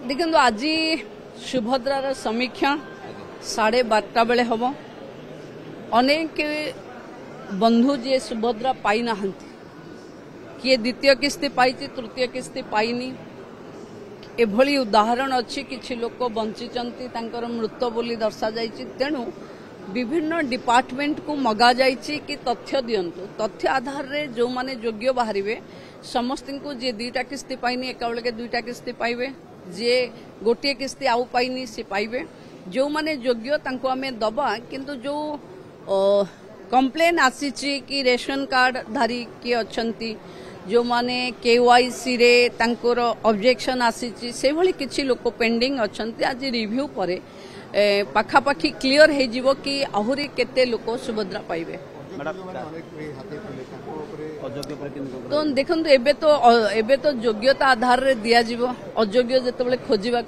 देखो आज सुभद्रार समीक्षा 12:30 बेले हम अनेक बंधु जी सुभद्रा पाई ना किए द्वितीय किस्ती पाई तृतीय किस्ती पाईनी एभली उदाहरण अच्छी किछि लोक बंचिचंती तांकर मृत बोली दर्शा जाइछि। तेणु विभिन्न डिपार्टमेंट को मगा जाइछि कि तथ्य दियंतु तथ्य आधार रे जो माने योग्य बाहरिबे समस्त को जे 2टा किस्ती पाइनी एका बेले 2टा किस्ती पाइबे जे गोटे किस्ती आउ पाइनी से पाइबे जो माने योग्य तांको आमे दबा। किंतु जो कंप्लेन आसीछि कि रेशन कार्ड धारी किए अछंती जो माने केवाईसी रे तांकर ऑब्जेक्शन आसीछि से भली किछि लोक पेंडिंग अछंती। आज रिव्यू परे पाखापाखी क्लियर हो जीवो कि आहुरी केते लोक सुभद्रा पाइबे। तो देखो एबे तो योग्यता आधार रे दिया जीवो अयोग्य जेतेबेले खोजिबा